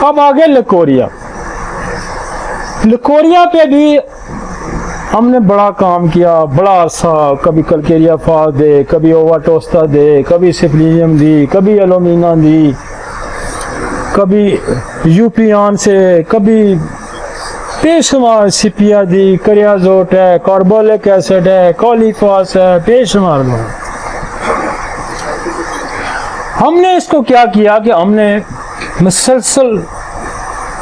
अब आगे leucorrhoea. Leucorrhoea पे भी हमने बड़ा काम किया, बड़ा अरसा, कभी कलकेरिया फास दे, कभी ओवाटोस्टा दे, कभी सिप्लिनियम दी, कभी एलोमिना दी, कभी यूपियान से, कभी बेशुमार सिपिया दी, करियाजोट है, कार्बोलिक एसिड है, कॉलीफॉस है, बेशुमार लो। हमने इसको क्या किया कि हमने मुसलसल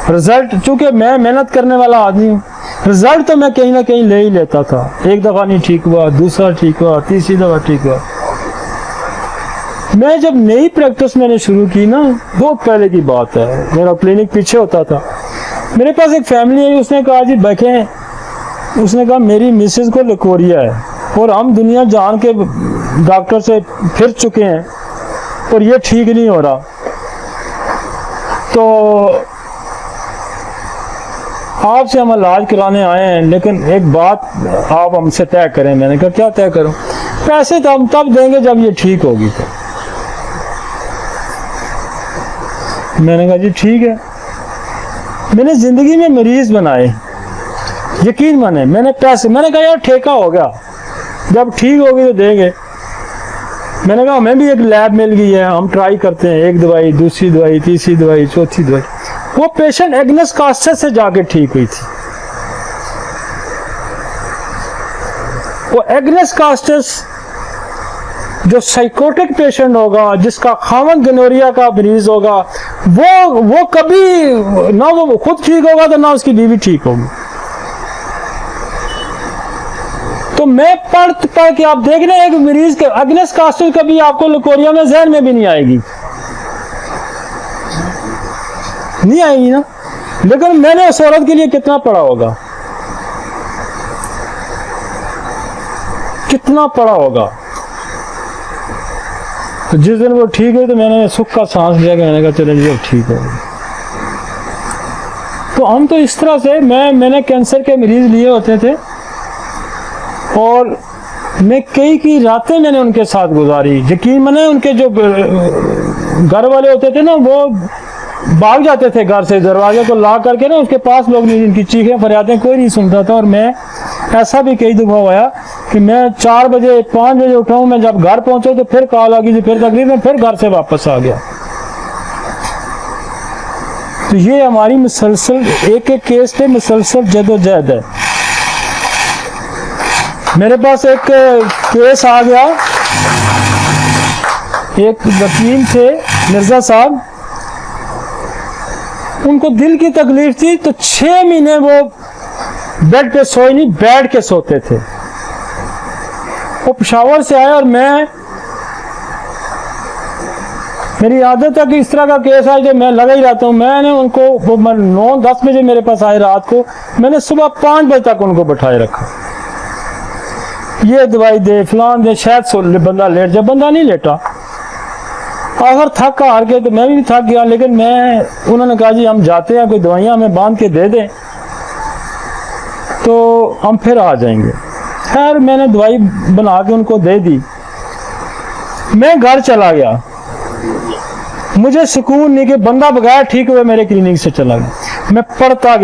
रिजल्ट, चूंकि मैं मेहनत करने वाला आदमी हूँ, रिजल्ट तो मैं कहीं ना कहीं ले ही लेता था। एक दफा नहीं ठीक हुआ, दूसरा ठीक हुआ, तीसरी दफा ठीक हुआ। मैं जब नई प्रैक्टिस मैंने शुरू की ना, बहुत पहले की बात है, मेरा क्लिनिक पीछे होता था, मेरे पास एक फैमिली है, उसने कहा जी बैठे, उसने कहा मेरी मिसेज को लिकोरिया है और हम दुनिया जान के डॉक्टर से फिर चुके हैं और ये ठीक नहीं हो रहा, तो आपसे हम इलाज कराने आए हैं, लेकिन एक बात आप हमसे तय करें। मैंने कहा क्या तय करूं? पैसे तो हम तब देंगे जब ये ठीक होगी। तो मैंने कहा जी ठीक है। मैंने जिंदगी में मरीज बनाए, यकीन माने, मैंने पैसे, मैंने कहा यार ठेका हो गया, जब ठीक होगी तो देंगे। मैंने कहा हमें भी एक लैब मिल गई है, हम ट्राई करते हैं, एक दवाई, दूसरी दवाई, तीसरी दवाई, चौथी दवाई। वो पेशेंट एग्नेस कास्टस से जाके ठीक हुई थी। वो एग्नेस कास्टस जो साइकोटिक पेशेंट होगा, जिसका खामन गनोरिया का मरीज होगा, वो कभी ना वो खुद ठीक होगा तो ना उसकी बीवी ठीक होगी। तो मैं पढ़ के आप देख रहे हैं, एक मरीज के एग्नेस कास्टस कभी आपको लिकोरिया में जहन में भी नहीं आएगी, नहीं आएगी ना। लेकिन मैंने उस औरत के लिए कितना पढ़ा होगा, कितना पढ़ा होगा। तो जिस दिन वो ठीक हुई तो मैंने सुख का सांस लिया कि मैंने कहा चलो जी अब ठीक हो गई। तो हम तो इस तरह से, मैंने कैंसर के मरीज लिए होते थे और मैं कई रातें मैंने उनके साथ गुजारी। यकीन माने उनके जो घर वाले होते थे ना, वो भाग जाते थे घर से, दरवाजे को ला करके ना, उसके पास लोग नहीं, इनकी चीखें फरियादें कोई नहीं सुनता था। और मैं ऐसा भी कई दफा हुआ कि मैं 4 बजे 5 बजे उठा हूँ, मैं जब घर पहुंचा तो फिर कॉल आ गई, फिर तकलीफ में, फिर घर से वापस आ गया। तो ये हमारी मुसलसल एक केस पे मुसलसल जदोजहद है। मेरे पास एक केस आ गया, एक वकील थे मिर्जा साहब, उनको दिल की तकलीफ थी, तो 6 महीने वो बेड पे सोए नहीं, बैठ के सोते थे। वो पेशावर से आए और मेरी आदत है कि इस तरह का केस आए जो मैं लगा ही रहता हूँ। मैंने उनको, वो 9-10 बजे मेरे पास आए रात को, मैंने सुबह 5 बजे तक उनको बैठाए रखा, ये दवाई दे, फलान दे, शायद बंदा लेट जाए, बंदा नहीं लेटा। आखिर थक हार के, तो मैं भी थक गया, लेकिन उन्होंने कहा जी हम जाते हैं, कोई दवाइयाँ हमें बांध के दे दें तो हम फिर आ जाएंगे। खैर मैंने दवाई बना के उनको दे दी, मैं घर चला गया। मुझे सुकून नहीं कि बंदा बगैर ठीक हुए मेरे क्लिनिक से चला गया। मैं पढ़ता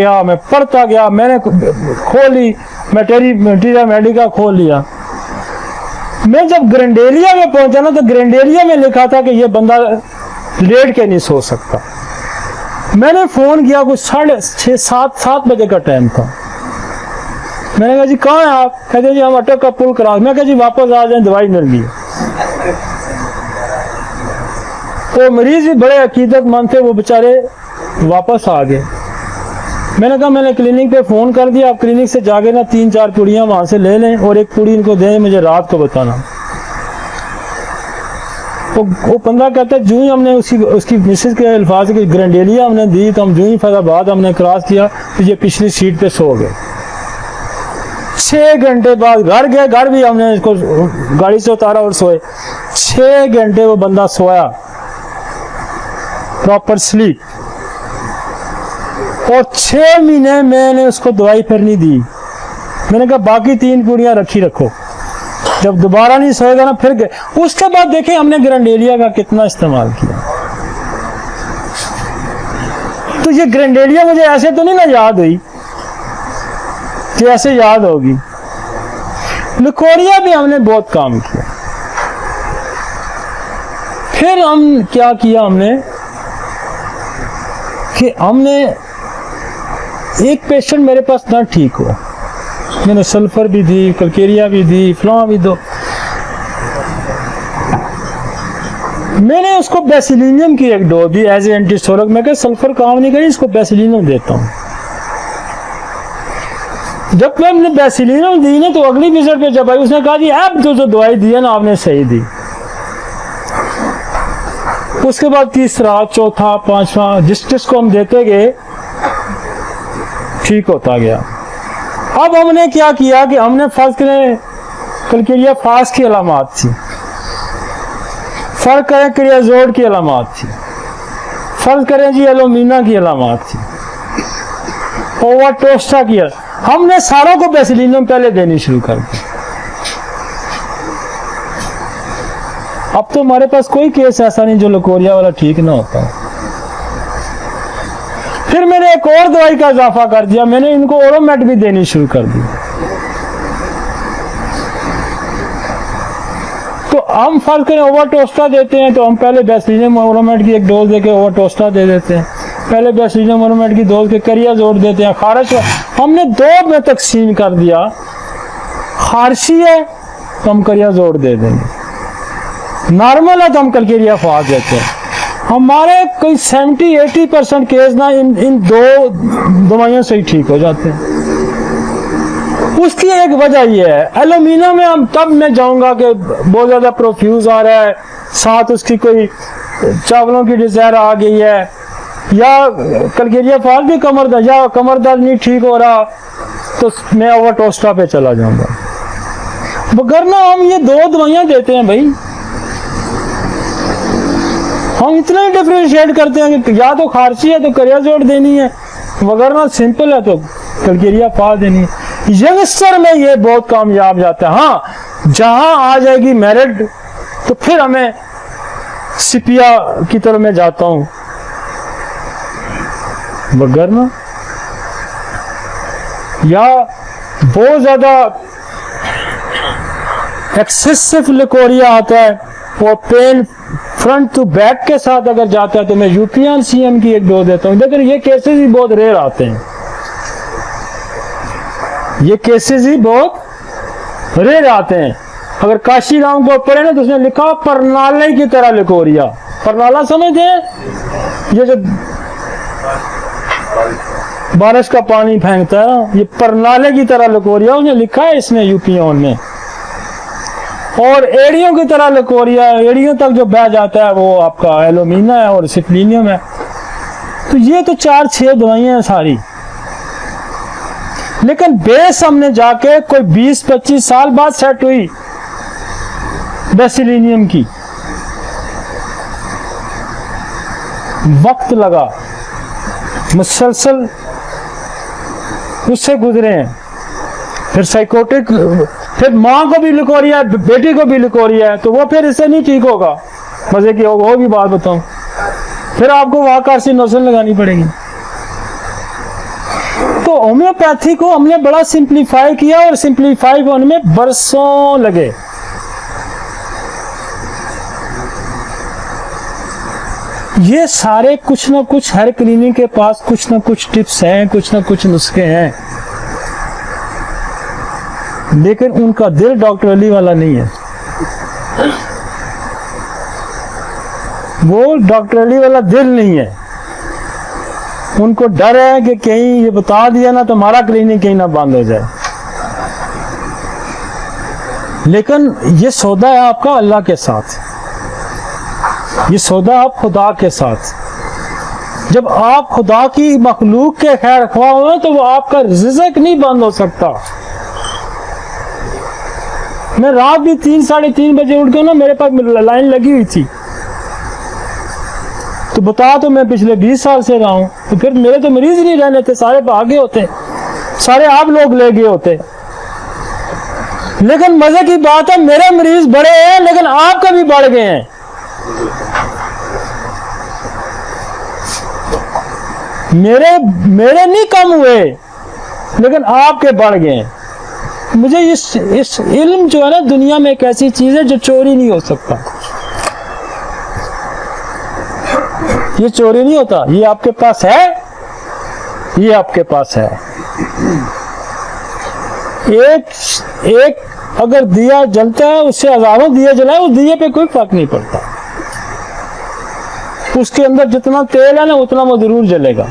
गया, मैंने खोली मटेरिया मेडिका खोल लिया। मैं जब ग्रेंडेलिया में पहुंचा ना, तो ग्रेंडेलिया में लिखा था कि ये बंदा लेट के नहीं सो सकता। मैंने फोन किया, कुछ 6:30-7 बजे का टाइम था। मैंने कहा जी कहाँ हैं आप? कहते जी हम अटक का पुल करा। मैं कहा जी वापस आ जाए, दवाई मिल गई। वो मरीज भी बड़े अकीदतमंद थे, वो बेचारे वापस आ गए। मैंने कहा मैंने क्लिनिक पे फोन कर दिया, आप क्लिनिक से जाके ना 3-4 पुड़ियां वहां से ले लें और एक पुड़ी इनको दें, मुझे रात को बताना। वो बंदा कहता है, जो ही हमने उसकी मिसेज के अल्फाज की ग्रेंडेलिया हमने दी, तो हम जो ही फैजाबाद हमने क्रॉस किया तो ये पिछली सीट पे सो गए। 6 घंटे बाद घर गए, घर भी हमने इसको गाड़ी से उतारा और सोए। 6 घंटे वो बंदा सोया, प्रॉपर स्लीप। और 6 महीने मैंने उसको दवाई फिर नहीं दी। मैंने कहा बाकी 3 पूड़ियां रखो, जब दोबारा नहीं सोएगा ना फिर गए। उसके बाद देखें हमने ग्रेंडेलिया का कितना इस्तेमाल किया। तो ये ग्रेंडेलिया मुझे ऐसे तो नहीं ना याद हुई कि ऐसे याद होगी। लिकोरिया भी हमने बहुत काम किया। फिर हम क्या किया हमने कि हमने एक पेशेंट मेरे पास ना ठीक हो, मैंने सल्फर भी दी, कलकेरिया भी दी, फ्लॉ भी दो, मैंने उसको बेसिलिनियम की एक डोज दी एज एंटीस्टोलिक। मैं कहा सल्फर काम नहीं करी, इसको बेसिलिनियम देता हूँ। जब मैंने बेसिलिनियम दी ना तो अगली विजिट पे जब आई उसने कहा जी अब जो दवाई दी है ना आपने सही दी। उसके बाद तीसरा, चौथा, पांचवा जिसको हम देते गए ठीक होता गया। अब हमने क्या किया कि हमने फर्ज करें कलकेरिया फास्ट की अलामात थी, फर्ज करें क्रियाजोड की अलामात थी, फर्ज करें जी एलोमीना की अलामात थी, ओवाटोस्टा की, हमने सारों को बेसिलिनियम पहले देनी शुरू कर दी। अब तो हमारे पास कोई केस ऐसा नहीं जो लिकोरिया वाला ठीक ना होता। फिर मैंने एक और दवाई का इजाफा कर दिया, मैंने इनको ओरोमेट भी देनी शुरू कर दी। तो हम फर्ज करें ओवाटोस्टा देते हैं तो हम पहले बेसिलिनियम ओरोमेट की एक डोज देके ओवाटोस्टा दे देते हैं, पहले बेसिलिनियम ओरोमेट की डोज के करिया जोड़ देते हैं। खारिश हमने दो में तकसीम कर दिया, खारिशी है तो हम करिया जोड़ दे देंगे, नॉर्मल है तो हम कलकेरिया फास्ट देते हैं। हमारे कोई 70-80% केस ना इन दो दवाइयों से ही ठीक हो जाते हैं। उसकी एक वजह यह है, एलोमीना में हम तब मैं जाऊंगा कि बहुत ज्यादा प्रोफ्यूज आ रहा है, साथ उसकी कोई चावलों की डिजायर आ गई है, या कलकेरिया फास्ट भी कमर दर्द या कमर दर्द नहीं ठीक हो रहा तो मैं ओवाटोस्टा पे चला जाऊंगा। मगर ना हम ये दो दवाइयां देते हैं भाई, हम इतना ही डिफरेंशिएट करते हैं कि या तो खारिशी है तो करिया जोड़ देनी है, मगर ना सिंपल है तो कलकेरिया फास्ट देनी है। यंगस्टर में ये बहुत कामयाब जाता है। हाँ, जहां आ जाएगी मेरिट तो फिर हमें सिपिया की तरफ मैं जाता हूं, मगर ना या बहुत ज्यादा एक्सेसिव लिकोरिया आता है और पेन फ्रंट टू बैक के साथ अगर जाता है तो मैं यूपीएन सीएम की एक डोज देता हूं। लेकिन ये केसेस ही बहुत रेयर आते हैं, ये केसेस ही बहुत रेयर आते हैं। अगर काशी राम को पढ़े ना तो उसने लिखा परनाले की तरह लिकोरिया। परनाला समझते हैं, ये जो बारिश का पानी फेंकता है, ये परनाले की तरह लिकोरिया उसने लिखा है इसमें यूपीएन में। और एड़ियों की तरह लिकोरिया, एड़ियों तक जो बह जाता है वो आपका एलोमीना है और सिप्लिनियम है। तो ये तो 4-6 दवाइयां हैं सारी, लेकिन बेस हमने जाके कोई 20-25 साल बाद सेट हुई बेसिलिनियम की। वक्त लगा, मुसलसल उससे गुजरे हैं। फिर साइकोटिक, फिर माँ को भी लिकोरिया है, बेटी को भी लिकोरिया है, तो वो फिर इससे नहीं ठीक होगा। मजे की वो भी बात बताऊं, फिर आपको वहां कार्सिनोसिन लगानी पड़ेगी। तो होम्योपैथी को हमने बड़ा सिंप्लीफाई किया और सिंप्लीफाई होने में बरसों लगे। ये सारे कुछ ना कुछ, हर क्लिनिक के पास कुछ ना कुछ टिप्स हैं, कुछ ना कुछ नुस्खे हैं, लेकिन उनका दिल डॉक्टर अली वाला नहीं है। वो डॉक्टर अली वाला दिल नहीं है। उनको डर है कि कहीं ये बता दिया ना तो हमारा क्लिनिक कहीं ना बंद हो जाए। लेकिन ये सौदा है आपका अल्लाह के साथ, ये सौदा आप खुदा के साथ। जब आप खुदा की मखलूक के खैर ख्वाह हो तो वो आपका रिज़्क नहीं बंद हो सकता। मैं रात भी 3-3:30 बजे उठ गया ना, मेरे पास लाइन लगी हुई थी। तो बता, तो मैं पिछले 20 साल से रहा हूं, तो फिर मेरे तो मरीज नहीं रहने थे, सारे भागे होते, सारे आप लोग ले गए होते। लेकिन मजे की बात है, मेरे मरीज बड़े हैं लेकिन आपका भी बढ़ गए हैं। मेरे मेरे नहीं कम हुए, लेकिन आपके बढ़ गए। मुझे इस इल्म जो है ना, दुनिया में एक ऐसी चीज है जो चोरी नहीं हो सकता। ये चोरी नहीं होता, ये आपके पास है, ये आपके पास है। एक अगर दिया जलता है, उससे हजारों दिए जलाए, उस दिए पे कोई फर्क नहीं पड़ता। उसके अंदर जितना तेल है ना, उतना वो जरूर जलेगा।